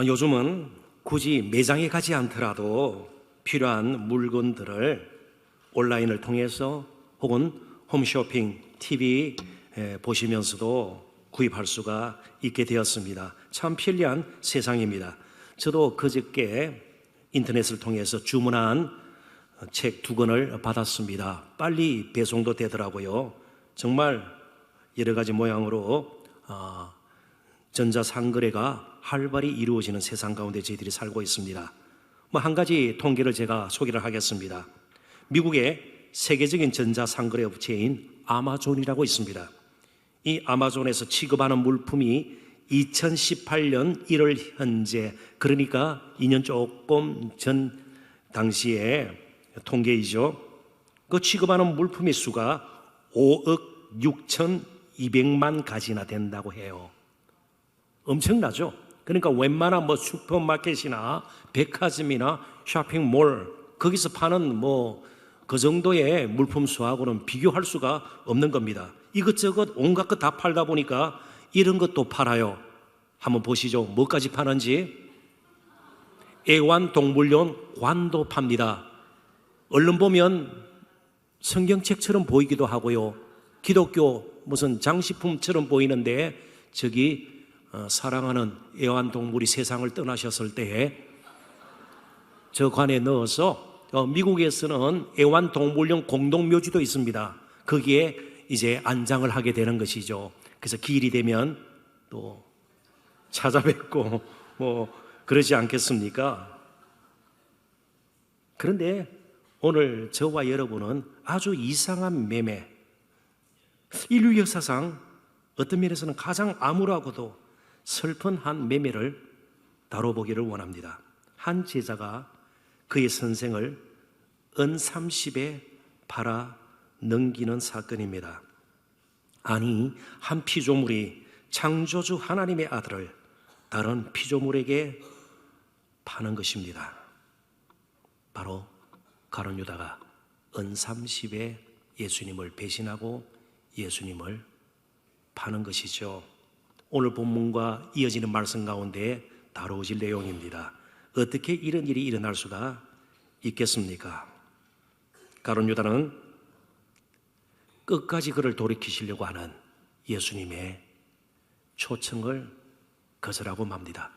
요즘은 굳이 매장에 가지 않더라도 필요한 물건들을 온라인을 통해서 혹은 홈쇼핑, TV 보시면서도 구입할 수가 있게 되었습니다. 참 편리한 세상입니다. 저도 그저께 인터넷을 통해서 주문한 책 2권을 받았습니다. 빨리 배송도 되더라고요. 정말 여러 가지 모양으로 전자상거래가 활발히 이루어지는 세상 가운데 저희들이 살고 있습니다. 한 가지 통계를 제가 소개를 하겠습니다. 미국의 세계적인 전자상거래 업체인 아마존이라고 있습니다. 이 아마존에서 취급하는 물품이 2018년 1월 현재, 그러니까 2년 조금 전 당시에 통계이죠. 그 취급하는 물품의 수가 5억 6,200만 가지나 된다고 해요. 엄청나죠? 그러니까 웬만한 슈퍼마켓이나 백화점이나 쇼핑몰, 거기서 파는 그 정도의 물품 수하고는 비교할 수가 없는 겁니다. 이것저것 온갖 것 다 팔다 보니까 이런 것도 팔아요. 한번 보시죠. 뭐까지 파는지. 애완동물용 관도 팝니다. 얼른 보면 성경책처럼 보이기도 하고요. 기독교 무슨 장식품처럼 보이는데 저기 사랑하는 애완동물이 세상을 떠나셨을 때에 저 관에 넣어서 미국에서는 애완동물용 공동묘지도 있습니다. 거기에 이제 안장을 하게 되는 것이죠. 그래서 기일이 되면 또 찾아뵙고 그러지 않겠습니까? 그런데 오늘 저와 여러분은 아주 이상한 매매, 인류 역사상 어떤 면에서는 가장 암울하고도 슬픈 한 매매를 다뤄보기를 원합니다. 한 제자가 그의 선생을 은 30에 팔아 넘기는 사건입니다. 아니, 한 피조물이 창조주 하나님의 아들을 다른 피조물에게 파는 것입니다. 바로 가룟 유다가 은 30에 예수님을 배신하고 예수님을 파는 것이죠. 오늘 본문과 이어지는 말씀 가운데 다루어질 내용입니다. 어떻게 이런 일이 일어날 수가 있겠습니까? 가룟 유다는 끝까지 그를 돌이키시려고 하는 예수님의 초청을 거절하고 맙니다.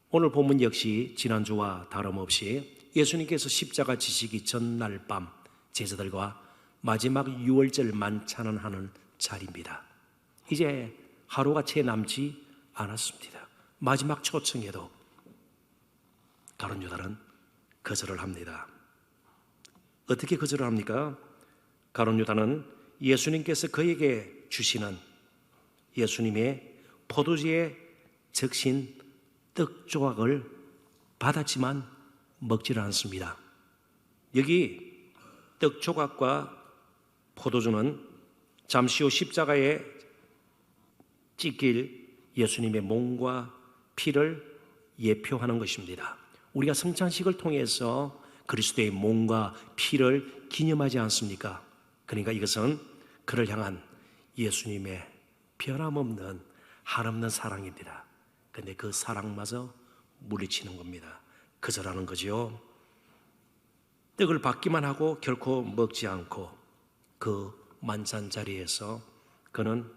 오늘 본문 역시 지난주와 다름없이 예수님께서 십자가 지시기 전날 밤 제자들과 마지막 유월절 만찬을 하는 자리입니다. 이제 하루가 채 남지 않았습니다. 마지막 초청에도 가룟 유다는 거절을 합니다. 어떻게 거절을 합니까? 가룟 유다는 예수님께서 그에게 주시는 예수님의 포도주에 적신 떡 조각을 받았지만 먹지를 않습니다. 여기 떡 조각과 포도주는 잠시 후 십자가에 찢길 예수님의 몸과 피를 예표하는 것입니다. 우리가 성찬식을 통해서 그리스도의 몸과 피를 기념하지 않습니까? 그러니까 이것은 그를 향한 예수님의 변함없는 한없는 사랑입니다. 그런데 그 사랑마저 물리치는 겁니다. 거절하는 거죠. 떡을 받기만 하고 결코 먹지 않고 그 만찬 자리에서 그는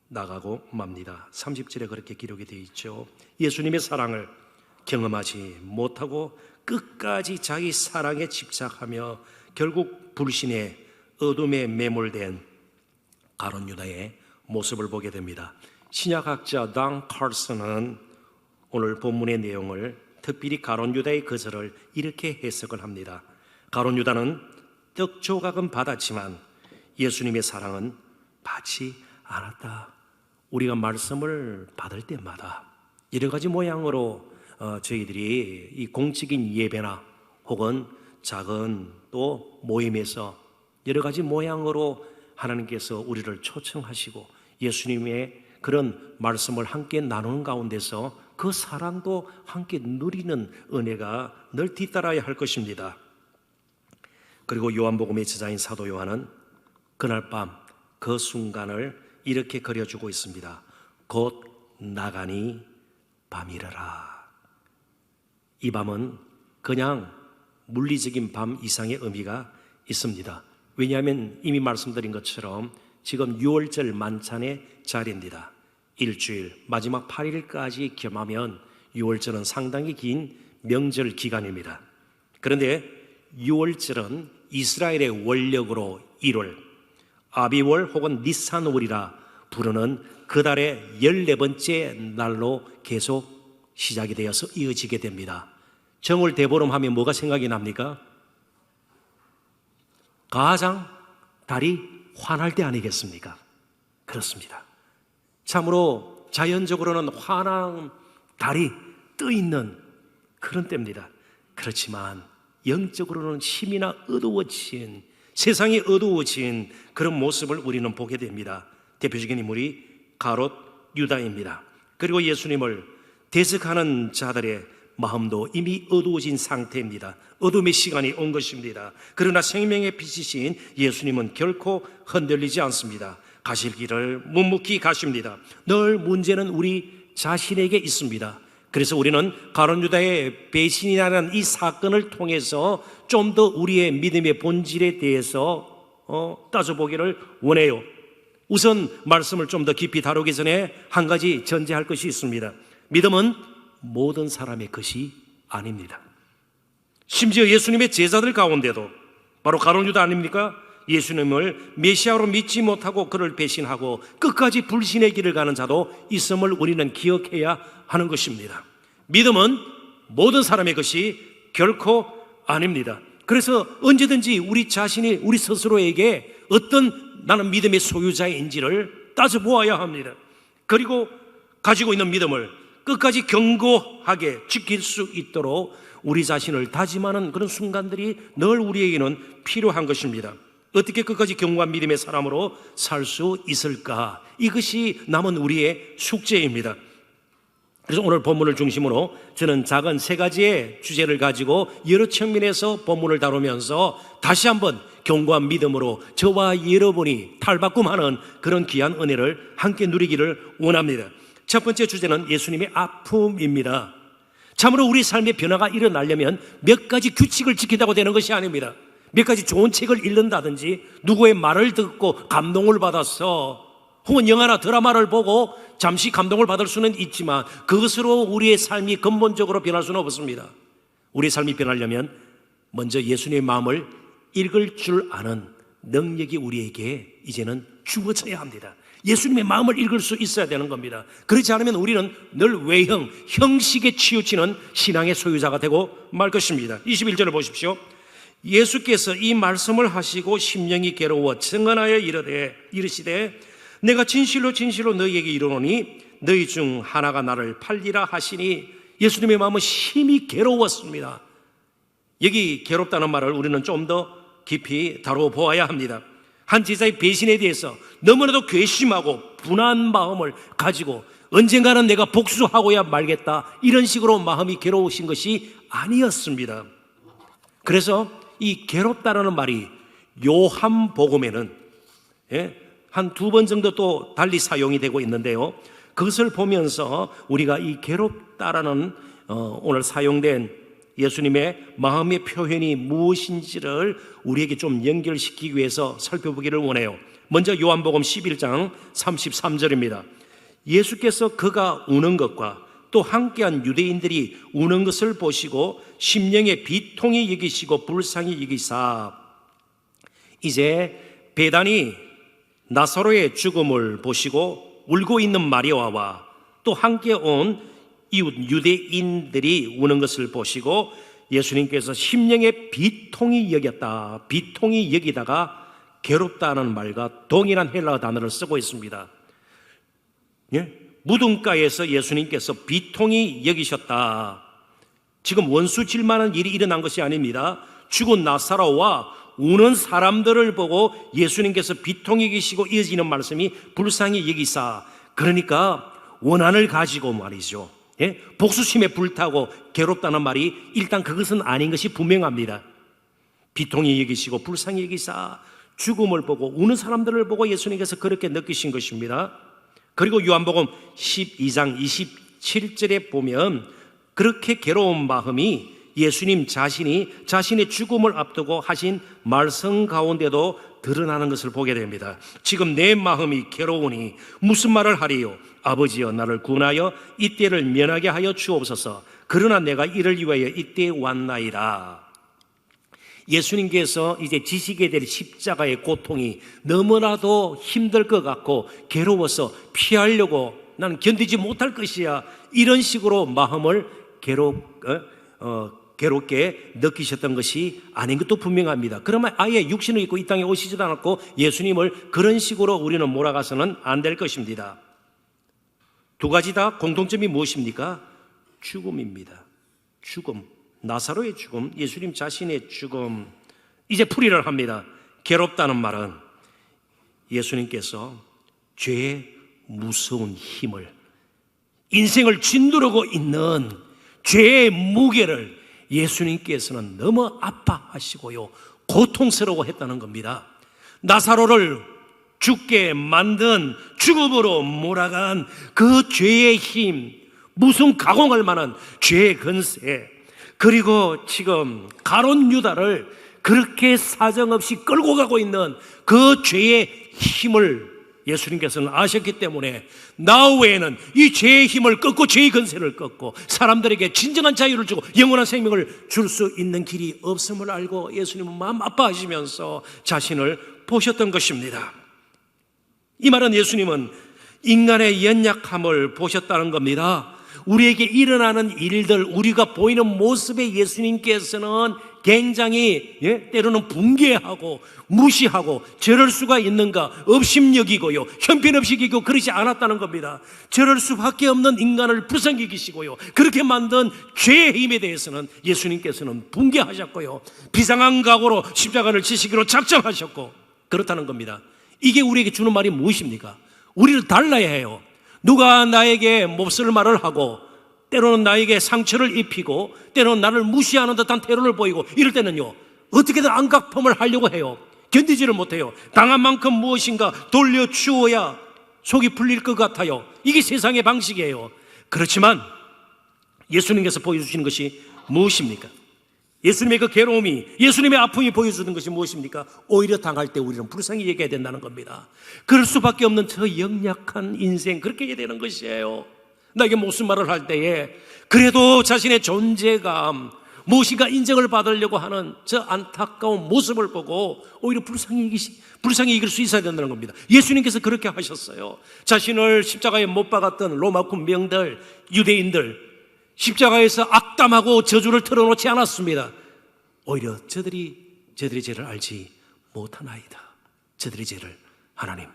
나가고 맙니다. 30절에 그렇게 기록이 되어 있죠. 예수님의 사랑을 경험하지 못하고 끝까지 자기 사랑에 집착하며 결국 불신의 어둠에 매몰된 가룟 유다의 모습을 보게 됩니다. 신약학자 당 칼슨은 오늘 본문의 내용을 특별히 가룟 유다의 거절을 이렇게 해석을 합니다. 가룟 유다는 떡 조각은 받았지만 예수님의 사랑은 받지 않았다. 우리가 말씀을 받을 때마다 여러 가지 모양으로 저희들이 이 공적인 예배나 혹은 작은 또 모임에서 여러 가지 모양으로 하나님께서 우리를 초청하시고 예수님의 그런 말씀을 함께 나누는 가운데서 그 사랑도 함께 누리는 은혜가 늘 뒤따라야 할 것입니다. 그리고 요한복음의 저자인 사도 요한은 그날 밤 그 순간을 이렇게 그려주고 있습니다. 곧 나가니 밤이라라. 이 밤은 그냥 물리적인 밤 이상의 의미가 있습니다. 왜냐하면 이미 말씀드린 것처럼 지금 6월절 만찬의 자리입니다. 일주일, 마지막 8일까지 겸하면 6월절은 상당히 긴 명절 기간입니다. 그런데 6월절은 이스라엘의 원력으로 1월, 아비월 혹은 니산월이라 부르는 그 달의 14번째 날로 계속 시작이 되어서 이어지게 됩니다. 정월 대보름 하면 뭐가 생각이 납니까? 가장 달이 환할 때 아니겠습니까? 그렇습니다. 참으로 자연적으로는 환한 달이 떠 있는 그런 때입니다. 그렇지만 영적으로는 힘이나 어두워진, 세상이 어두워진 그런 모습을 우리는 보게 됩니다. 대표적인 인물이 가롯 유다입니다. 그리고 예수님을 대적하는 자들의 마음도 이미 어두워진 상태입니다. 어둠의 시간이 온 것입니다. 그러나 생명의 빛이신 예수님은 결코 흔들리지 않습니다. 가실 길을 묵묵히 가십니다. 늘 문제는 우리 자신에게 있습니다. 그래서 우리는 가룟 유다의 배신이라는 이 사건을 통해서 좀 더 우리의 믿음의 본질에 대해서 따져보기를 원해요. 우선 말씀을 좀 더 깊이 다루기 전에 한 가지 전제할 것이 있습니다. 믿음은 모든 사람의 것이 아닙니다. 심지어 예수님의 제자들 가운데도 바로 가룟 유다 아닙니까? 예수님을 메시아로 믿지 못하고 그를 배신하고 끝까지 불신의 길을 가는 자도 있음을 우리는 기억해야 하는 것입니다. 믿음은 모든 사람의 것이 결코 아닙니다. 그래서 언제든지 우리 자신이 우리 스스로에게 어떤 나는 믿음의 소유자인지를 따져보아야 합니다. 그리고 가지고 있는 믿음을 끝까지 견고하게 지킬 수 있도록 우리 자신을 다짐하는 그런 순간들이 늘 우리에게는 필요한 것입니다. 어떻게 끝까지 견고한 믿음의 사람으로 살 수 있을까? 이것이 남은 우리의 숙제입니다. 그래서 오늘 본문을 중심으로 저는 작은 세 가지의 주제를 가지고 여러 측면에서 본문을 다루면서 다시 한번 견고한 믿음으로 저와 여러분이 탈바꿈하는 그런 귀한 은혜를 함께 누리기를 원합니다. 첫 번째 주제는 예수님의 아픔입니다. 참으로 우리 삶의 변화가 일어나려면 몇 가지 규칙을 지킨다고 되는 것이 아닙니다. 몇 가지 좋은 책을 읽는다든지 누구의 말을 듣고 감동을 받아서 혹은 영화나 드라마를 보고 잠시 감동을 받을 수는 있지만 그것으로 우리의 삶이 근본적으로 변할 수는 없습니다. 우리의 삶이 변하려면 먼저 예수님의 마음을 읽을 줄 아는 능력이 우리에게 이제는 주어져야 합니다. 예수님의 마음을 읽을 수 있어야 되는 겁니다. 그렇지 않으면 우리는 늘 외형, 형식에 치우치는 신앙의 소유자가 되고 말 것입니다. 21절을 보십시오. 예수께서 이 말씀을 하시고 심령이 괴로워 증언하여 이르시되 내가 진실로 진실로 너희에게 이르노니 너희 중 하나가 나를 팔리라 하시니 예수님의 마음은 심히 괴로웠습니다. 여기 괴롭다는 말을 우리는 좀 더 깊이 다루어 보아야 합니다. 한 제자의 배신에 대해서 너무나도 괘씸하고 분한 마음을 가지고 언젠가는 내가 복수하고야 말겠다 이런 식으로 마음이 괴로우신 것이 아니었습니다. 그래서 이 괴롭다라는 말이 요한복음에는 한 2번 정도 또 달리 사용이 되고 있는데요. 그것을 보면서 우리가 이 괴롭다라는 오늘 사용된 예수님의 마음의 표현이 무엇인지를 우리에게 좀 연결시키기 위해서 살펴보기를 원해요. 먼저 요한복음 11장 33절입니다. 예수께서 그가 우는 것과 또 함께한 유대인들이 우는 것을 보시고 심령의 비통히 여기시고 불쌍히 여기사 이제 베다니 나사로의 죽음을 보시고 울고 있는 마리아와 또 함께 온 이웃 유대인들이 우는 것을 보시고 예수님께서 심령의 비통히 여겼다. 비통히 여기다가 괴롭다는 말과 동일한 헬라어 단어를 쓰고 있습니다. 무덤가에서 예수님께서 비통히 여기셨다. 지금 원수질 만한 일이 일어난 것이 아닙니다. 죽은 나사로와 우는 사람들을 보고 예수님께서 비통히 여기시고 이어지는 말씀이 불쌍히 여기사, 그러니까 원한을 가지고 말이죠, 복수심에 불타고 괴롭다는 말이 일단 그것은 아닌 것이 분명합니다. 비통히 여기시고 불쌍히 여기사 죽음을 보고 우는 사람들을 보고 예수님께서 그렇게 느끼신 것입니다. 그리고 요한복음 12장 27절에 보면 그렇게 괴로운 마음이 예수님 자신이 자신의 죽음을 앞두고 하신 말씀 가운데도 드러나는 것을 보게 됩니다. 지금 내 마음이 괴로우니 무슨 말을 하리요? 아버지여, 나를 구원하여 이때를 면하게 하여 주옵소서. 그러나 내가 이를 위하여 이때에 왔나이다. 예수님께서 이제 지시게 될 십자가의 고통이 너무나도 힘들 것 같고 괴로워서 피하려고 나는 견디지 못할 것이야, 이런 식으로 마음을 괴롭게 느끼셨던 것이 아닌 것도 분명합니다. 그러면 아예 육신을 입고 이 땅에 오시지도 않았고 예수님을 그런 식으로 우리는 몰아가서는 안 될 것입니다. 두 가지 다 공통점이 무엇입니까? 죽음입니다. 죽음, 나사로의 죽음, 예수님 자신의 죽음. 이제 풀이를 합니다. 괴롭다는 말은 예수님께서 죄의 무서운 힘을, 인생을 짓누르고 있는 죄의 무게를 예수님께서는 너무 아파하시고요, 고통스러워 했다는 겁니다. 나사로를 죽게 만든, 죽음으로 몰아간 그 죄의 힘, 무슨 가공할 만한 죄의 근세, 그리고 지금 가룟 유다를 그렇게 사정없이 끌고 가고 있는 그 죄의 힘을 예수님께서는 아셨기 때문에 나 외에는 이 죄의 힘을 꺾고 죄의 근세를 꺾고 사람들에게 진정한 자유를 주고 영원한 생명을 줄 수 있는 길이 없음을 알고 예수님은 마음 아파하시면서 자신을 보셨던 것입니다. 이 말은 예수님은 인간의 연약함을 보셨다는 겁니다. 우리에게 일어나는 일들, 우리가 보이는 모습에 예수님께서는 굉장히 때로는 붕괴하고 무시하고 저럴 수가 있는가 업심여기고요, 형편없이 여기고 그러지 않았다는 겁니다. 저럴 수밖에 없는 인간을 불쌍히 여기시고요, 그렇게 만든 죄의 힘에 대해서는 예수님께서는 붕괴하셨고요, 비상한 각오로 십자가를 지시기로 작정하셨고 그렇다는 겁니다. 이게 우리에게 주는 말이 무엇입니까? 우리를 달라야 해요. 누가 나에게 몹쓸 말을 하고 때로는 나에게 상처를 입히고 때로는 나를 무시하는 듯한 태도를 보이고 이럴 때는요, 어떻게든 안갚음을 하려고 해요. 견디지를 못해요. 당한 만큼 무엇인가 돌려주어야 속이 풀릴 것 같아요. 이게 세상의 방식이에요. 그렇지만 예수님께서 보여주시는 것이 무엇입니까? 예수님의 그 괴로움이, 예수님의 아픔이 보여주는 것이 무엇입니까? 오히려 당할 때 우리는 불쌍히 얘기해야 된다는 겁니다. 그럴 수밖에 없는 저 역력한 인생, 그렇게 해야 되는 것이에요. 나에게 무슨 말을 할 때에 그래도 자신의 존재감, 무엇인가 인정을 받으려고 하는 저 안타까운 모습을 보고 오히려 불쌍히 이길 수 있어야 된다는 겁니다. 예수님께서 그렇게 하셨어요. 자신을 십자가에 못 박았던 로마 군병들, 유대인들, 십자가에서 악담하고 저주를 털어놓지 않았습니다. 오히려 저들이 죄를 알지 못하나이다. 저들의 죄를 하나님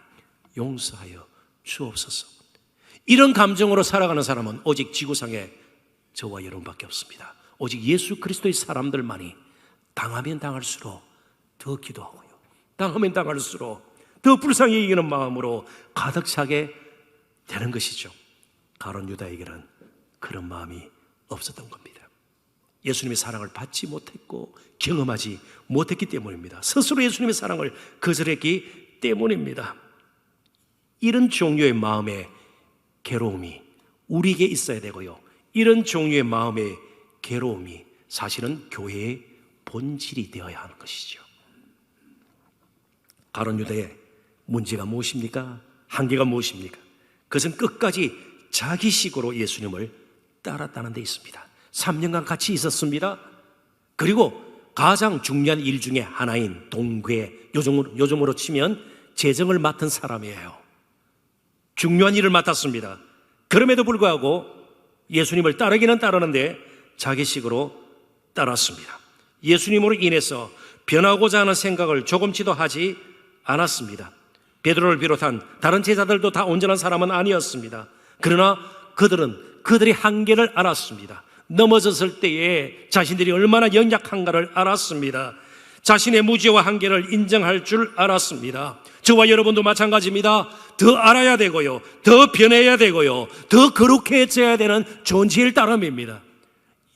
용서하여 주옵소서. 이런 감정으로 살아가는 사람은 오직 지구상에 저와 여러분밖에 없습니다. 오직 예수 그리스도의 사람들만이 당하면 당할수록 더 기도하고요, 당하면 당할수록 더 불쌍히 여기는 마음으로 가득 차게 되는 것이죠. 가룟 유다에게는 그런 마음이 없었던 겁니다. 예수님의 사랑을 받지 못했고 경험하지 못했기 때문입니다. 스스로 예수님의 사랑을 거절했기 때문입니다. 이런 종류의 마음의 괴로움이 우리에게 있어야 되고요, 이런 종류의 마음의 괴로움이 사실은 교회의 본질이 되어야 하는 것이죠. 가룟 유다의 문제가 무엇입니까? 한계가 무엇입니까? 그것은 끝까지 자기식으로 예수님을 따랐다는 데 있습니다. 3년간 같이 있었습니다. 그리고 가장 중요한 일 중에 하나인 동괴, 요즘으로 치면 재정을 맡은 사람이에요. 중요한 일을 맡았습니다. 그럼에도 불구하고 예수님을 따르기는 따르는데 자기식으로 따랐습니다. 예수님으로 인해서 변하고자 하는 생각을 조금치도 하지 않았습니다. 베드로를 비롯한 다른 제자들도 다 온전한 사람은 아니었습니다. 그러나 그들이 한계를 알았습니다. 넘어졌을 때에 자신들이 얼마나 연약한가를 알았습니다. 자신의 무지와 한계를 인정할 줄 알았습니다. 저와 여러분도 마찬가지입니다. 더 알아야 되고요, 더 변해야 되고요, 더 거룩해져야 되는 존재일 따름입니다.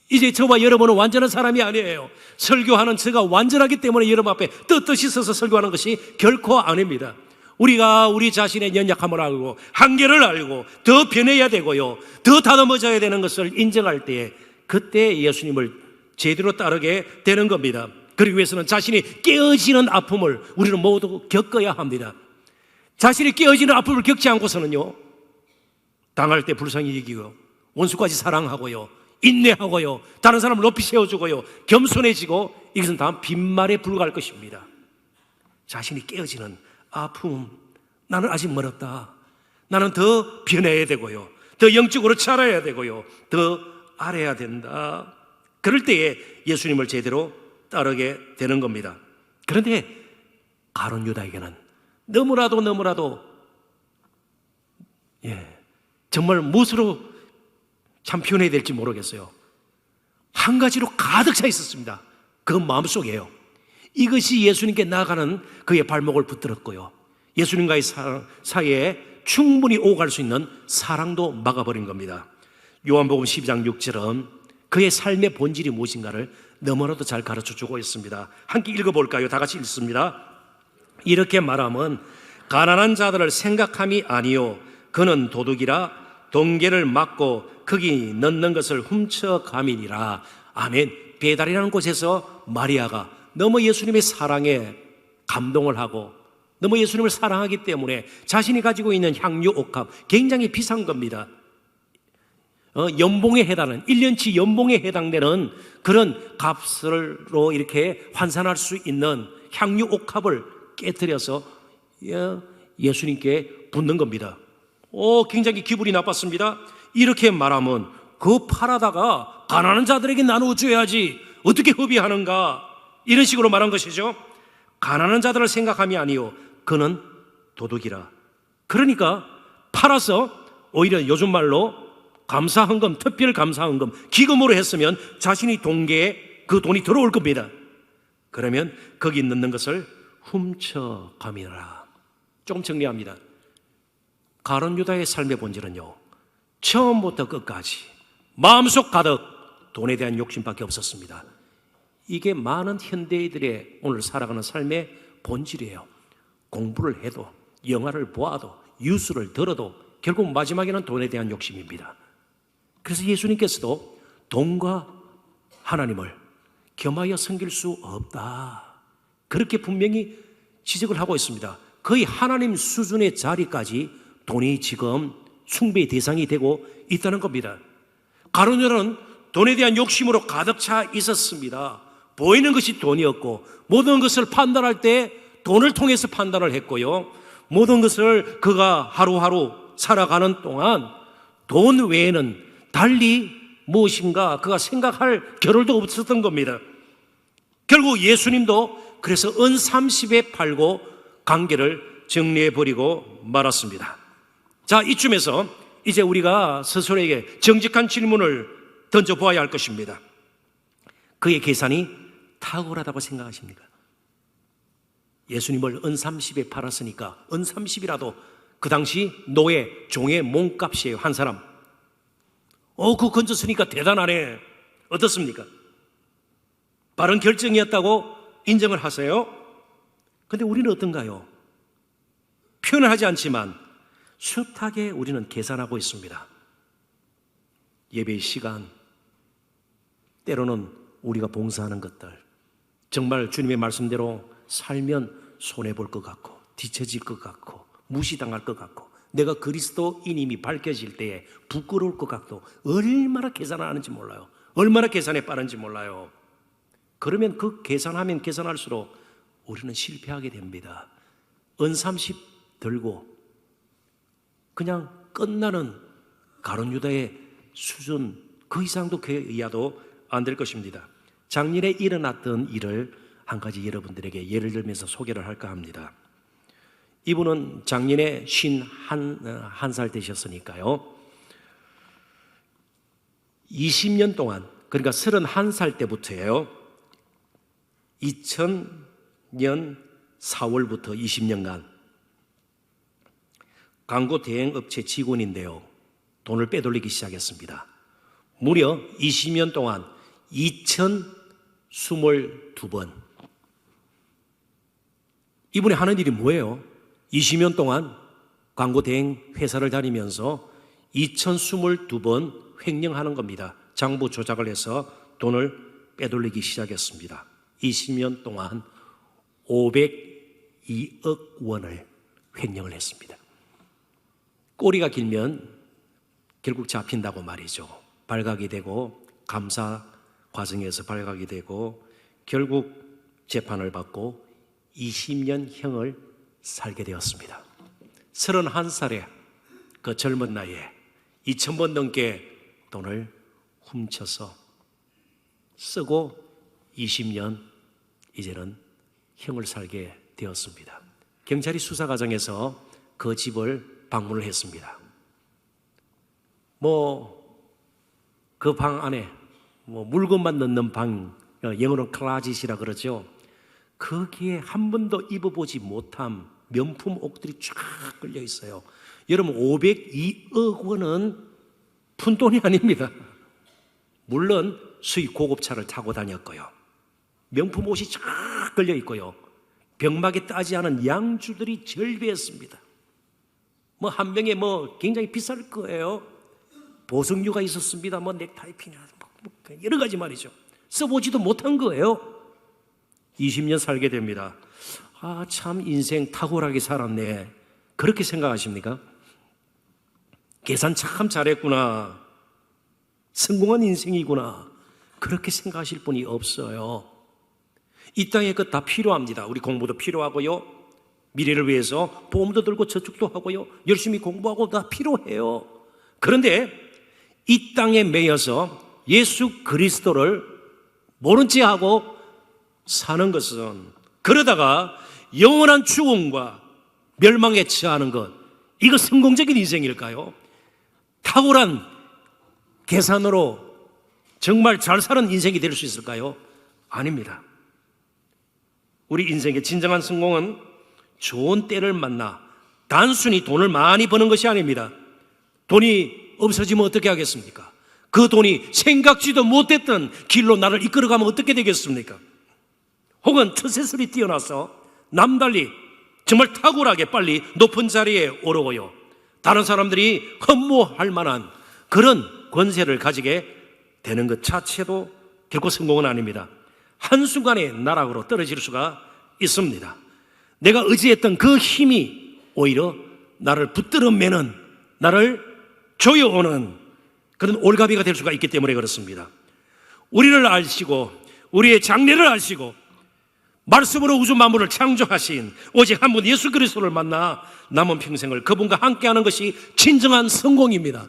이제 저와 여러분은 완전한 사람이 아니에요. 설교하는 제가 완전하기 때문에 여러분 앞에 떳떳이 서서 설교하는 것이 결코 아닙니다. 우리가 우리 자신의 연약함을 알고 한계를 알고 더 변해야 되고요, 더 다듬어져야 되는 것을 인정할 때에 그때 예수님을 제대로 따르게 되는 겁니다. 그러기 위해서는 자신이 깨어지는 아픔을 우리는 모두 겪어야 합니다. 자신이 깨어지는 아픔을 겪지 않고서는요, 당할 때 불쌍히 여기고 원수까지 사랑하고요, 인내하고요, 다른 사람을 높이 세워주고요, 겸손해지고, 이것은 다 빈말에 불과할 것입니다. 자신이 깨어지는 아픔, 나는 아직 멀었다, 나는 더 변해야 되고요, 더 영적으로 자라야 되고요, 더 알아야 된다. 그럴 때에 예수님을 제대로 따르게 되는 겁니다. 그런데 가룟 유다에게는 너무나도 정말 무엇으로 참 표현해야 될지 모르겠어요. 한 가지로 가득 차 있었습니다. 그 마음속에요. 이것이 예수님께 나아가는 그의 발목을 붙들었고요, 예수님과의 사이에 충분히 오갈 수 있는 사랑도 막아버린 겁니다. 요한복음 12장 6절은 그의 삶의 본질이 무엇인가를 너무나도 잘 가르쳐주고 있습니다. 함께 읽어볼까요? 다 같이 읽습니다. 이렇게 말하면 가난한 자들을 생각함이 아니요 그는 도둑이라 동계를 막고 거기 넣는 것을 훔쳐감이니라. 아멘. 배달이라는 곳에서 마리아가 너무 예수님의 사랑에 감동을 하고 너무 예수님을 사랑하기 때문에 자신이 가지고 있는 향유 옥합, 굉장히 비싼 겁니다. 연봉에 해당하는 1년치 연봉에 해당되는 그런 값으로 이렇게 환산할 수 있는 향유 옥합을 깨뜨려서 예수님께 붓는 겁니다. 굉장히 기분이 나빴습니다. 이렇게 말하면 그 팔아다가 가난한 자들에게 나누어줘야지 어떻게 허비하는가, 이런 식으로 말한 것이죠. 가난한 자들을 생각함이 아니요 그는 도둑이라. 그러니까 팔아서 오히려 요즘 말로 감사헌금, 특별 감사헌금, 기금으로 했으면 자신이 동계에 그 돈이 들어올 겁니다. 그러면 거기 넣는 것을 훔쳐감이라. 조금 정리합니다. 가룟 유다의 삶의 본질은요, 처음부터 끝까지 마음속 가득 돈에 대한 욕심밖에 없었습니다. 이게 많은 현대인들의 오늘 살아가는 삶의 본질이에요. 공부를 해도, 영화를 보아도, 뉴스를 들어도 결국 마지막에는 돈에 대한 욕심입니다. 그래서 예수님께서도 돈과 하나님을 겸하여 섬길 수 없다, 그렇게 분명히 지적을 하고 있습니다. 거의 하나님 수준의 자리까지 돈이 지금 숭배의 대상이 되고 있다는 겁니다. 가룟 유다는 돈에 대한 욕심으로 가득 차 있었습니다. 보이는 것이 돈이었고 모든 것을 판단할 때 돈을 통해서 판단을 했고요, 모든 것을 그가 하루하루 살아가는 동안 돈 외에는 달리 무엇인가 그가 생각할 겨를도 없었던 겁니다. 결국 예수님도 그래서 은 30에 팔고 관계를 정리해버리고 말았습니다. 자, 이쯤에서 이제 우리가 스스로에게 정직한 질문을 던져보아야 할 것입니다. 그의 계산이 탁월하다고 생각하십니까? 예수님을 은 30에 팔았으니까 은 30이라도 그 당시 노예, 종의 몸값이에요, 한 사람. 그거 건졌으니까 대단하네. 어떻습니까? 바른 결정이었다고 인정을 하세요? 근데 우리는 어떤가요? 표현을 하지 않지만 숱하게 우리는 계산하고 있습니다. 예배의 시간, 때로는 우리가 봉사하는 것들, 정말 주님의 말씀대로 살면 손해볼 것 같고 뒤처질 것 같고 무시당할 것 같고 내가 그리스도인임이 밝혀질 때에 부끄러울 것 같고 얼마나 계산을 하는지 몰라요. 얼마나 계산에 빠른지 몰라요. 그러면 그 계산하면 계산할수록 우리는 실패하게 됩니다. 은 30 들고 그냥 끝나는 가룟 유다의 수준 그 이상도 그 이하도 안 될 것입니다. 작년에 일어났던 일을 한 가지 여러분들에게 예를 들면서 소개를 할까 합니다. 이분은 작년에 51살 되셨으니까요, 20년 동안, 그러니까 31살 때부터예요, 2000년 4월부터 20년간 광고 대행업체 직원인데요, 돈을 빼돌리기 시작했습니다. 무려 20년 동안 2022번. 이분이 하는 일이 뭐예요? 20년 동안 광고 대행 회사를 다니면서 2022번 횡령하는 겁니다. 장부 조작을 해서 돈을 빼돌리기 시작했습니다. 20년 동안 502억 원을 횡령을 했습니다. 꼬리가 길면 결국 잡힌다고 말이죠. 발각이 되고 감사 과정에서 발각이 되고 결국 재판을 받고 20년형을 살게 되었습니다. 31살에 그 젊은 나이에 2,000번 넘게 돈을 훔쳐서 쓰고 20년 이제는 형을 살게 되었습니다. 경찰이 수사 과정에서 그 집을 방문을 했습니다. 그 방 안에 물건만 넣는 방, 영어로 클라짓이라 그러죠. 거기에 한 번도 입어보지 못한 명품 옷들이 쫙 걸려 있어요. 여러분 502억 원은 푼돈이 아닙니다. 물론 수입 고급차를 타고 다녔고요. 명품 옷이 쫙 걸려 있고요. 병막에 따지 않은 양주들이 절비했습니다. 한 병에 굉장히 비쌀 거예요. 보석류가 있었습니다. 넥타이피나 여러 가지 말이죠. 써보지도 못한 거예요. 20년 살게 됩니다. 참 인생 탁월하게 살았네. 그렇게 생각하십니까? 계산 참 잘했구나. 성공한 인생이구나. 그렇게 생각하실 분이 없어요. 이 땅에 그 다 필요합니다. 우리 공부도 필요하고요. 미래를 위해서 보험도 들고 저축도 하고요. 열심히 공부하고 다 필요해요. 그런데 이 땅에 매여서 예수 그리스도를 모른 채 하고 사는 것은, 그러다가 영원한 죽음과 멸망에 처하는 것, 이거 성공적인 인생일까요? 탁월한 계산으로 정말 잘 사는 인생이 될 수 있을까요? 아닙니다. 우리 인생의 진정한 성공은 좋은 때를 만나 단순히 돈을 많이 버는 것이 아닙니다. 돈이 없어지면 어떻게 하겠습니까? 그 돈이 생각지도 못했던 길로 나를 이끌어가면 어떻게 되겠습니까? 혹은 처세술이 뛰어나서 남달리 정말 탁월하게 빨리 높은 자리에 오르고요, 다른 사람들이 흠모할 만한 그런 권세를 가지게 되는 것 자체도 결코 성공은 아닙니다. 한순간에 나락으로 떨어질 수가 있습니다. 내가 의지했던 그 힘이 오히려 나를 붙들어 매는, 나를 조여오는 그런 올가비가 될 수가 있기 때문에 그렇습니다. 우리를 아시고 우리의 장래를 아시고 말씀으로 우주 만물을 창조하신 오직 한 분 예수 그리스도를 만나 남은 평생을 그분과 함께하는 것이 진정한 성공입니다.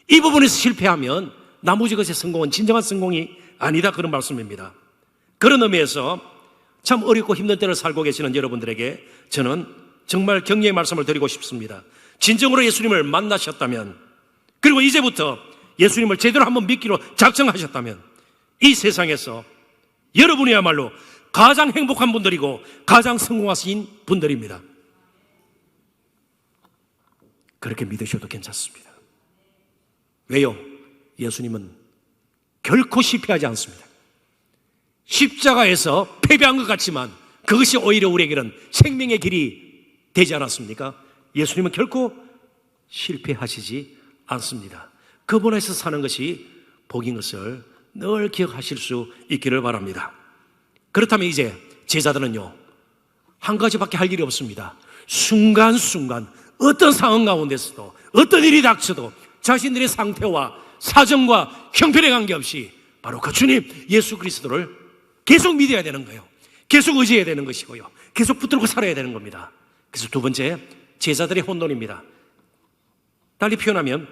이 부분에서 실패하면 나머지 것의 성공은 진정한 성공이 아니다, 그런 말씀입니다. 그런 의미에서 참 어렵고 힘든 때를 살고 계시는 여러분들에게 저는 정말 격려의 말씀을 드리고 싶습니다. 진정으로 예수님을 만나셨다면, 그리고 이제부터 예수님을 제대로 한번 믿기로 작정하셨다면 이 세상에서 여러분이야말로 가장 행복한 분들이고 가장 성공하신 분들입니다. 그렇게 믿으셔도 괜찮습니다. 왜요? 예수님은 결코 실패하지 않습니다. 십자가에서 패배한 것 같지만 그것이 오히려 우리에게는 생명의 길이 되지 않았습니까? 예수님은 결코 실패하시지 않습니다. 그분에서 사는 것이 복인 것을 늘 기억하실 수 있기를 바랍니다. 그렇다면 이제 제자들은요, 한 가지밖에 할 일이 없습니다. 순간순간 어떤 상황 가운데서도 어떤 일이 닥쳐도 자신들의 상태와 사정과 형편에 관계없이 바로 그 주님 예수 그리스도를 계속 믿어야 되는 거예요. 계속 의지해야 되는 것이고요, 계속 붙들고 살아야 되는 겁니다. 그래서 두 번째, 제자들의 혼돈입니다. 달리 표현하면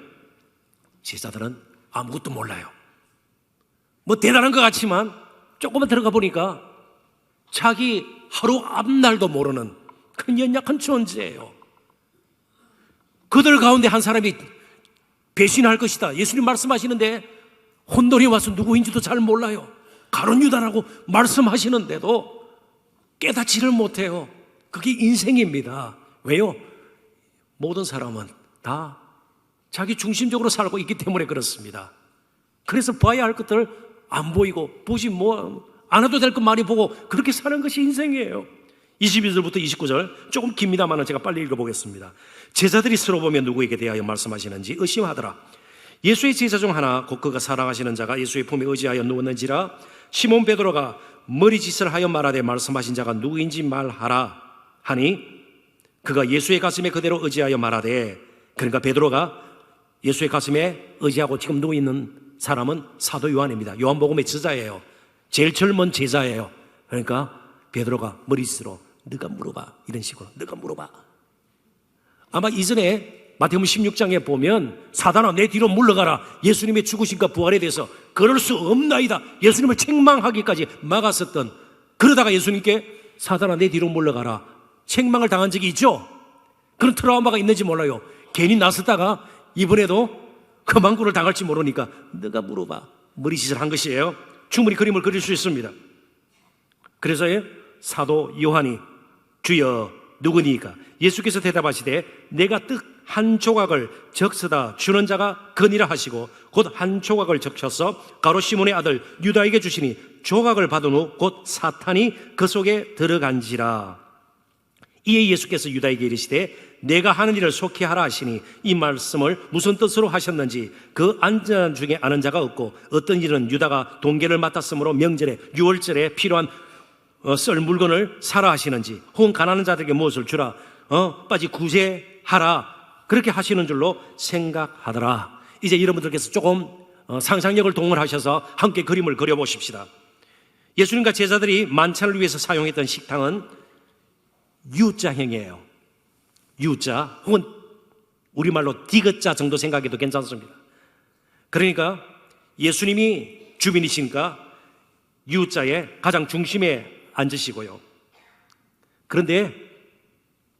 제자들은 아무것도 몰라요. 대단한 것 같지만 조금만 들어가 보니까 자기 하루 앞날도 모르는 큰 연약한 존재예요. 그들 가운데 한 사람이 배신할 것이다, 예수님 말씀하시는데 혼돈이 와서 누구인지도 잘 몰라요. 가룟 유다라고 말씀하시는데도 깨닫지를 못해요. 그게 인생입니다. 왜요? 모든 사람은 다 자기 중심적으로 살고 있기 때문에 그렇습니다. 그래서 봐야 할 것들 안 보이고 보지 안 해도 될 것 많이 보고 그렇게 사는 것이 인생이에요. 22절부터 29절 조금 깁니다만 제가 빨리 읽어보겠습니다. 제자들이 서로 보며 누구에게 대하여 말씀하시는지 의심하더라. 예수의 제자 중 하나 곧 그가 사랑하시는 자가 예수의 품에 의지하여 누웠는지라. 시몬 베드로가 머리짓을 하여 말하되 말씀하신 자가 누구인지 말하라 하니 그가 예수의 가슴에 그대로 의지하여 말하되, 그러니까 베드로가 예수의 가슴에 의지하고 지금 누워있는 사람은 사도 요한입니다. 요한복음의 저자예요. 제일 젊은 제자예요. 그러니까 베드로가 머리짓으로 너가 물어봐, 이런 식으로 너가 물어봐. 아마 이전에 마태복음 16장에 보면 사단아 내 뒤로 물러가라, 예수님의 죽으심과 부활에 대해서 그럴 수 없나이다, 예수님을 책망하기까지 막았었던, 그러다가 예수님께 사단아 내 뒤로 물러가라 책망을 당한 적이 있죠. 그런 트라우마가 있는지 몰라요. 괜히 나섰다가 이번에도 그 망구를 당할지 모르니까 너가 물어봐, 머리짓을 한 것이에요. 충분히 그림을 그릴 수 있습니다. 그래서 사도 요한이 주여 누구니까? 예수께서 대답하시되 내가 떡 한 조각을 적서다 주는 자가 그니라 하시고 곧 한 조각을 적셔서 가롯 시몬의 아들 유다에게 주시니 조각을 받은 후 곧 사탄이 그 속에 들어간지라. 이에 예수께서 유다에게 이르시되 내가 하는 일을 속히 하라 하시니 이 말씀을 무슨 뜻으로 하셨는지 그 앉은 중에 아는 자가 없고, 어떤 일은 유다가 동계를 맡았으므로 명절에 유월절에 필요한 썰 물건을 사라 하시는지, 혹은 가난한 자들에게 무엇을 주라 빠지 구제하라 그렇게 하시는 줄로 생각하더라. 이제 여러분들께서 조금 상상력을 동원하셔서 함께 그림을 그려보십시다. 예수님과 제자들이 만찬을 위해서 사용했던 식당은 U자형이에요. U자, 혹은 우리말로 디귿자 정도 생각해도 괜찮습니다. 그러니까 예수님이 주빈이시니까 U자의 가장 중심에 앉으시고요. 그런데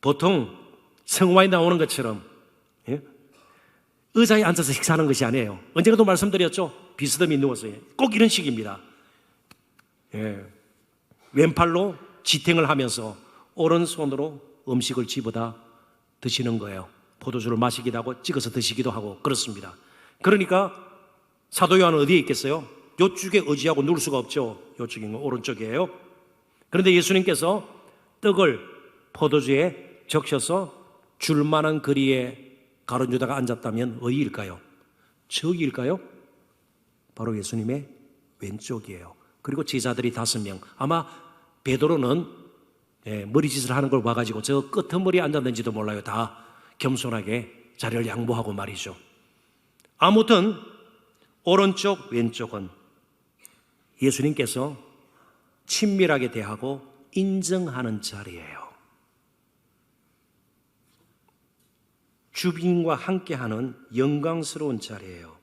보통 성화에 나오는 것처럼 의자에 앉아서 식사하는 것이 아니에요. 언젠가도 말씀드렸죠. 비스듬히 누워서 꼭 이런 식입니다. 왼팔로 지탱을 하면서 오른손으로 음식을 집어다 드시는 거예요. 포도주를 마시기도 하고 찍어서 드시기도 하고 그렇습니다. 그러니까 사도 요한은 어디에 있겠어요? 요쪽에 의지하고 누울 수가 없죠. 요쪽인 건 오른쪽이에요. 그런데 예수님께서 떡을 포도주에 적셔서 줄 만한 거리에 가룟 유다가 앉았다면 어디일까요? 저기일까요? 바로 예수님의 왼쪽이에요. 그리고 제자들이 5명, 아마 베드로는 머리짓을 하는 걸 봐가지고 저 끄트머리에 앉았는지도 몰라요. 다 겸손하게 자리를 양보하고 말이죠. 아무튼 오른쪽 왼쪽은 예수님께서 친밀하게 대하고 인정하는 자리예요. 주빈과 함께하는 영광스러운 자리예요.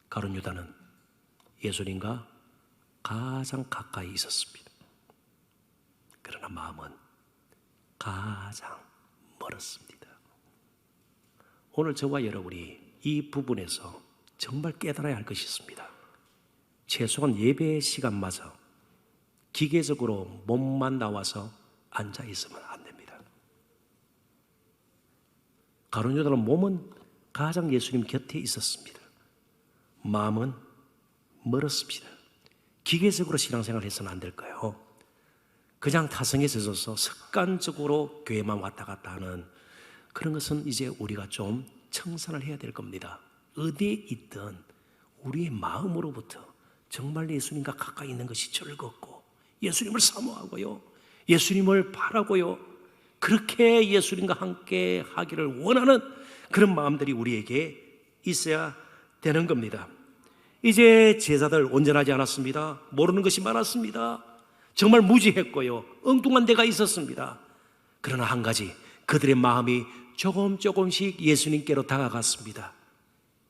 가룟 유다는 예수님과 가장 가까이 있었습니다. 그러나 마음은 가장 멀었습니다. 오늘 저와 여러분이 이 부분에서 정말 깨달아야 할 것이 있습니다. 최소한 예배 시간마저 기계적으로 몸만 나와서 앉아 있으면 안 됩니다. 가룟 유다는 몸은 가장 예수님 곁에 있었습니다. 마음은 멀었습니다. 기계적으로 신앙생활을 해서는 안 될까요? 그냥 타성에 젖어서 습관적으로 교회만 왔다 갔다 하는 그런 것은 이제 우리가 좀 청산을 해야 될 겁니다. 어디에 있든 우리의 마음으로부터 정말 예수님과 가까이 있는 것이 즐겁고 예수님을 사모하고요, 예수님을 바라고요, 그렇게 예수님과 함께 하기를 원하는 그런 마음들이 우리에게 있어야 되는 겁니다. 이제 제자들 온전하지 않았습니다. 모르는 것이 많았습니다. 정말 무지했고요, 엉뚱한 데가 있었습니다. 그러나 한 가지, 그들의 마음이 조금씩 예수님께로 다가갔습니다.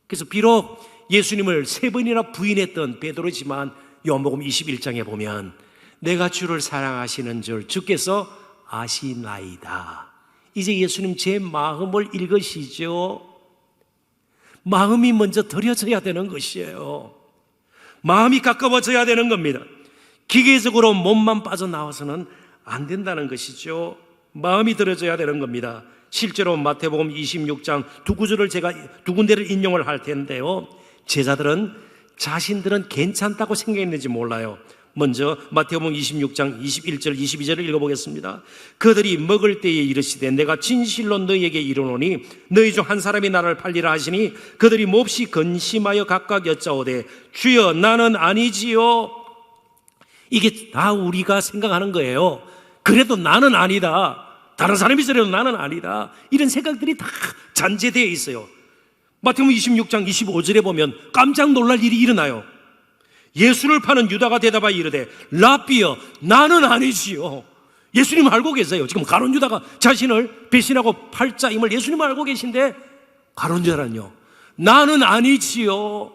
그래서 비록 예수님을 3번이나 부인했던 베드로지만 요한복음 21장에 보면 내가 주를 사랑하시는 줄 주께서 아시나이다. 이제 예수님 제 마음을 읽으시죠. 마음이 먼저 들여져야 되는 것이에요. 마음이 가까워져야 되는 겁니다. 기계적으로 몸만 빠져나와서는 안 된다는 것이죠. 마음이 들여져야 되는 겁니다. 실제로 마태복음 26장 두 구절을 제가 두 군데를 인용을 할 텐데요, 제자들은 자신들은 괜찮다고 생각했는지 몰라요. 먼저 마태복음 26장 21절 22절을 읽어보겠습니다. 그들이 먹을 때에 이르시되 내가 진실로 너희에게 이르노니 너희 중 한 사람이 나를 팔리라 하시니 그들이 몹시 근심하여 각각 여짜오되 주여 나는 아니지요. 이게 다 우리가 생각하는 거예요. 그래도 나는 아니다. 다른 사람이 저래도 나는 아니다. 이런 생각들이 다 잔재되어 있어요. 마태복음 26장 25절에 보면 깜짝 놀랄 일이 일어나요. 예수를 파는 유다가 대답하여 이르되 라삐여 나는 아니지요. 예수님 알고 계세요. 지금 가룟 유다가 자신을 배신하고 팔자임을 예수님 알고 계신데 가룟 유다는요 나는 아니지요.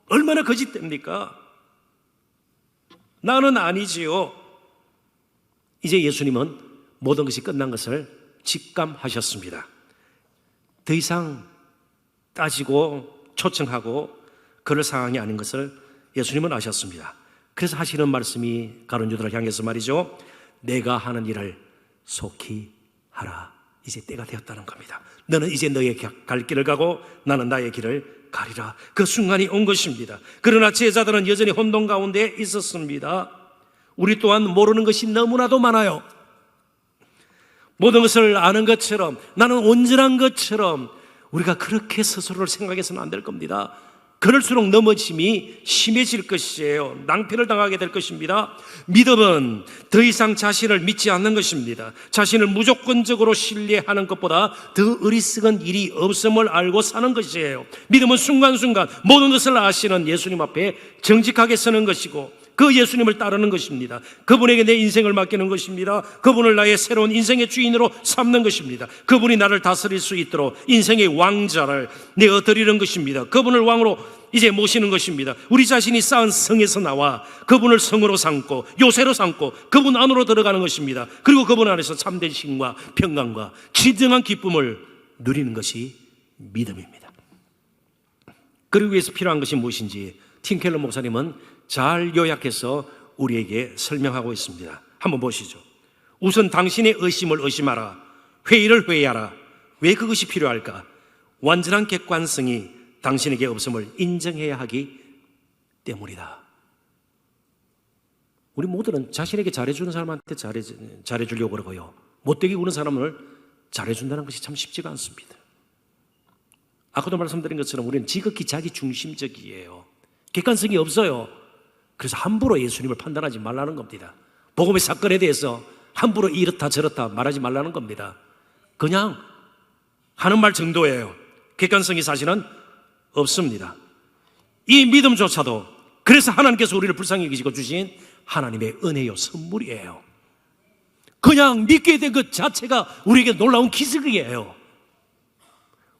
얼마나 거짓됩니까? 나는 아니지요. 이제 예수님은 모든 것이 끝난 것을 직감하셨습니다. 더 이상 따지고 초청하고 그럴 상황이 아닌 것을 예수님은 아셨습니다. 그래서 하시는 말씀이 가룟 유다를 향해서 말이죠. 내가 하는 일을 속히 하라. 이제 때가 되었다는 겁니다. 너는 이제 너의 갈 길을 가고 나는 나의 길을 가리라. 그 순간이 온 것입니다. 그러나 제자들은 여전히 혼돈 가운데 있었습니다. 우리 또한 모르는 것이 너무나도 많아요. 모든 것을 아는 것처럼 나는 온전한 것처럼 우리가 그렇게 스스로를 생각해서는 안 될 겁니다. 그럴수록 넘어짐이 심해질 것이에요. 낭패를 당하게 될 것입니다. 믿음은 더 이상 자신을 믿지 않는 것입니다. 자신을 무조건적으로 신뢰하는 것보다 더 어리석은 일이 없음을 알고 사는 것이에요. 믿음은 순간순간 모든 것을 아시는 예수님 앞에 정직하게 서는 것이고 그 예수님을 따르는 것입니다. 그분에게 내 인생을 맡기는 것입니다. 그분을 나의 새로운 인생의 주인으로 삼는 것입니다. 그분이 나를 다스릴 수 있도록 인생의 왕자를 내어드리는 것입니다. 그분을 왕으로 이제 모시는 것입니다. 우리 자신이 쌓은 성에서 나와 그분을 성으로 삼고 요새로 삼고 그분 안으로 들어가는 것입니다. 그리고 그분 안에서 참된 쉼과 평강과 진정한 기쁨을 누리는 것이 믿음입니다. 그러기 위해서 필요한 것이 무엇인지 팀 켈러 목사님은 잘 요약해서 우리에게 설명하고 있습니다. 한번 보시죠. 우선 당신의 의심을 의심하라. 회의를 회의하라. 왜 그것이 필요할까? 완전한 객관성이 당신에게 없음을 인정해야 하기 때문이다. 우리 모두는 자신에게 잘해주는 사람한테 잘해주려고 그러고요. 못되게 구는 사람을 잘해준다는 것이 참 쉽지가 않습니다. 아까도 말씀드린 것처럼 우리는 지극히 자기 중심적이에요. 객관성이 없어요. 그래서 함부로 예수님을 판단하지 말라는 겁니다. 복음의 사건에 대해서 함부로 이렇다 저렇다 말하지 말라는 겁니다. 그냥 하는 말 정도예요. 객관성이 사실은 없습니다. 이 믿음조차도 그래서 하나님께서 우리를 불쌍히 여기시고 주신 하나님의 은혜요 선물이에요. 그냥 믿게 된 것 자체가 우리에게 놀라운 기적이에요.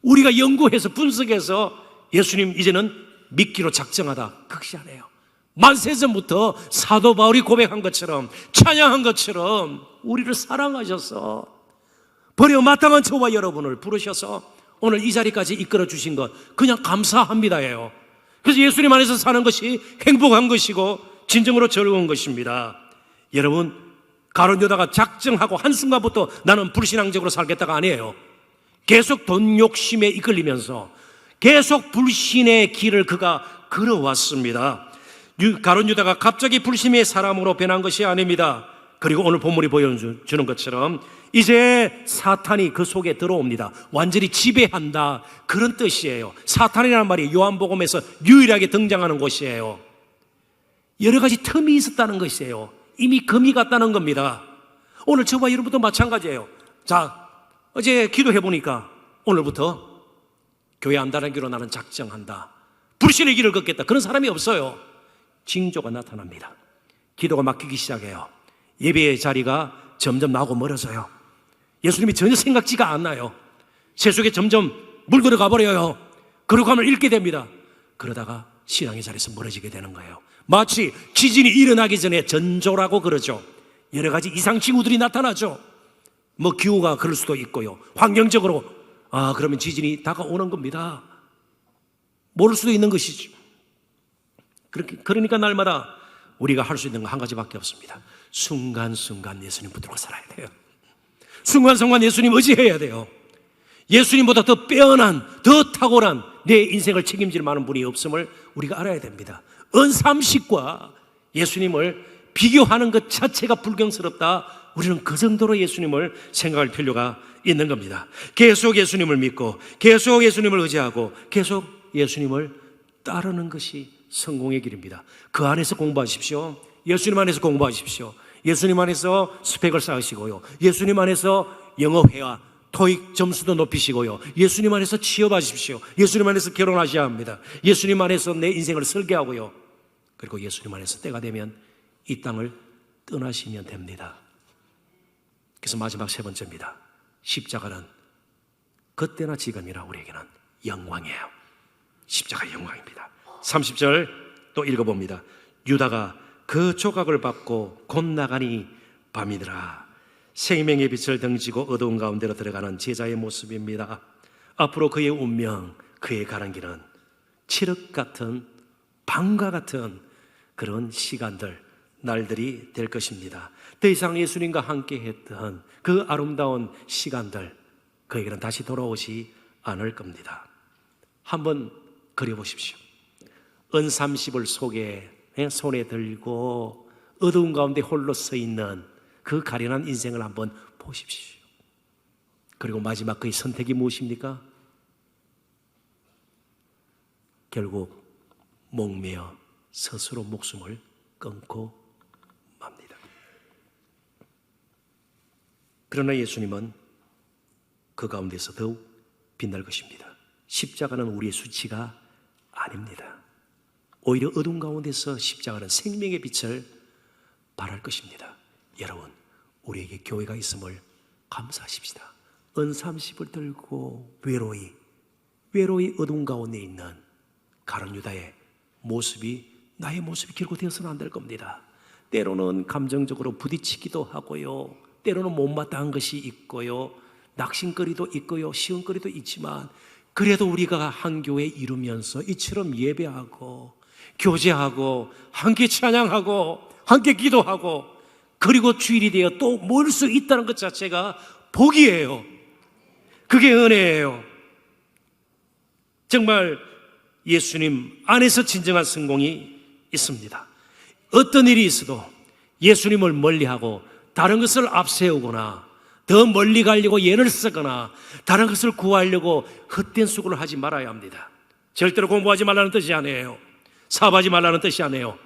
우리가 연구해서 분석해서 예수님 이제는 믿기로 작정하다 그것이 아니에요. 만세전부터 사도 바울이 고백한 것처럼 찬양한 것처럼 우리를 사랑하셔서 버려 마땅한 저와 여러분을 부르셔서 오늘 이 자리까지 이끌어 주신 것 그냥 감사합니다예요. 그래서 예수님 안에서 사는 것이 행복한 것이고 진정으로 즐거운 것입니다. 여러분 가룟 유다가 작정하고 한순간부터 나는 불신앙적으로 살겠다가 아니에요. 계속 돈 욕심에 이끌리면서 계속 불신의 길을 그가 걸어왔습니다. 가룟 유다가 갑자기 불신의 사람으로 변한 것이 아닙니다. 그리고 오늘 본문이 보여주는 것처럼 이제 사탄이 그 속에 들어옵니다. 완전히 지배한다 그런 뜻이에요. 사탄이라는 말이 요한복음에서 유일하게 등장하는 곳이에요. 여러 가지 틈이 있었다는 것이에요. 이미 금이 갔다는 겁니다. 오늘 저와 여러분도 마찬가지예요. 자, 어제 기도해 보니까 오늘부터 교회 안 다니기로 나는 작정한다. 불신의 길을 걷겠다. 그런 사람이 없어요. 징조가 나타납니다. 기도가 막히기 시작해요. 예배의 자리가 점점 나오고 멀어져요. 예수님이 전혀 생각지가 않나요. 세속에 점점 물들어가 버려요. 그러고 하면 읽게 됩니다. 그러다가 신앙의 자리에서 멀어지게 되는 거예요. 마치 지진이 일어나기 전에 전조라고 그러죠. 여러 가지 이상 징후들이 나타나죠. 뭐 기후가 그럴 수도 있고요. 환경적으로 그러면 지진이 다가오는 겁니다. 모를 수도 있는 것이죠. 그러니까 날마다 우리가 할 수 있는 건 한 가지밖에 없습니다. 순간순간 예수님 붙들고 살아야 돼요. 순간순간 예수님 의지해야 돼요. 예수님보다 더 빼어난, 더 탁월한 내 인생을 책임질 만한 분이 없음을 우리가 알아야 됩니다. 은삼식과 예수님을 비교하는 것 자체가 불경스럽다. 우리는 그 정도로 예수님을 생각할 필요가 있는 겁니다. 계속 예수님을 믿고 계속 예수님을 의지하고 계속 예수님을 따르는 것이 성공의 길입니다. 그 안에서 공부하십시오. 예수님 안에서 공부하십시오. 예수님 안에서 스펙을 쌓으시고요. 예수님 안에서 영어회화, 토익 점수도 높이시고요. 예수님 안에서 취업하십시오. 예수님 안에서 결혼하셔야 합니다. 예수님 안에서 내 인생을 설계하고요. 그리고 예수님 안에서 때가 되면 이 땅을 떠나시면 됩니다. 그래서 마지막 세 번째입니다. 십자가는 그때나 지금이나 우리에게는 영광이에요. 십자가 영광입니다. 30절 또 읽어봅니다. 유다가 그 조각을 밟고 곧 나가니 밤이더라. 생명의 빛을 등지고 어두운 가운데로 들어가는 제자의 모습입니다. 앞으로 그의 운명, 그의 가는 길은 칠흑 같은 밤과 같은 그런 시간들, 날들이 될 것입니다. 더 이상 예수님과 함께 했던 그 아름다운 시간들, 그에게는 다시 돌아오지 않을 겁니다. 한번 그려보십시오. 은삼십을 속에 손에 들고 어두운 가운데 홀로 서 있는 그 가련한 인생을 한번 보십시오. 그리고 마지막 그의 선택이 무엇입니까? 결국 목매어 스스로 목숨을 끊고 맙니다. 그러나 예수님은 그 가운데서 더욱 빛날 것입니다. 십자가는 우리의 수치가 아닙니다. 오히려 어두운 가운데서 십자가는 생명의 빛을 발할 것입니다. 여러분, 우리에게 교회가 있음을 감사하십시다. 은삼십을 들고 외로이 어두운 가운데 있는 가룟 유다의 모습이 나의 모습이 결코 되어서는 안 될 겁니다. 때로는 감정적으로 부딪히기도 하고요. 때로는 못마땅한 것이 있고요. 낙심거리도 있고요. 시험거리도 있지만 그래도 우리가 한 교회 이루면서 이처럼 예배하고 교제하고 함께 찬양하고 함께 기도하고 그리고 주일이 되어 또 모일 수 있다는 것 자체가 복이에요. 그게 은혜예요. 정말 예수님 안에서 진정한 성공이 있습니다. 어떤 일이 있어도 예수님을 멀리하고 다른 것을 앞세우거나 더 멀리 가려고 애를 쓰거나 다른 것을 구하려고 헛된 수고를 하지 말아야 합니다. 절대로 공부하지 말라는 뜻이 아니에요. 사업하지 말라는 뜻이 아니에요.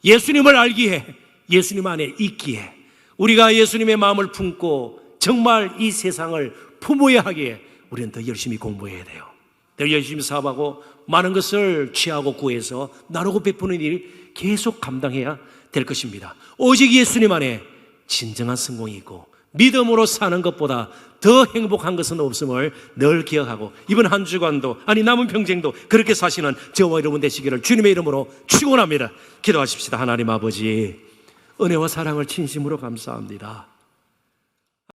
예수님을 알기에, 예수님 안에 있기에, 우리가 예수님의 마음을 품고 정말 이 세상을 품어야 하기에 우리는 더 열심히 공부해야 돼요. 더 열심히 사업하고 많은 것을 취하고 구해서 나누고 베푸는 일 계속 감당해야 될 것입니다. 오직 예수님 안에 진정한 성공이 있고 믿음으로 사는 것보다 더 행복한 것은 없음을 늘 기억하고 이번 한 주간도 아니 남은 평생도 그렇게 사시는 저와 여러분 되시기를 주님의 이름으로 축원합니다. 기도하십시다. 하나님 아버지, 은혜와 사랑을 진심으로 감사합니다.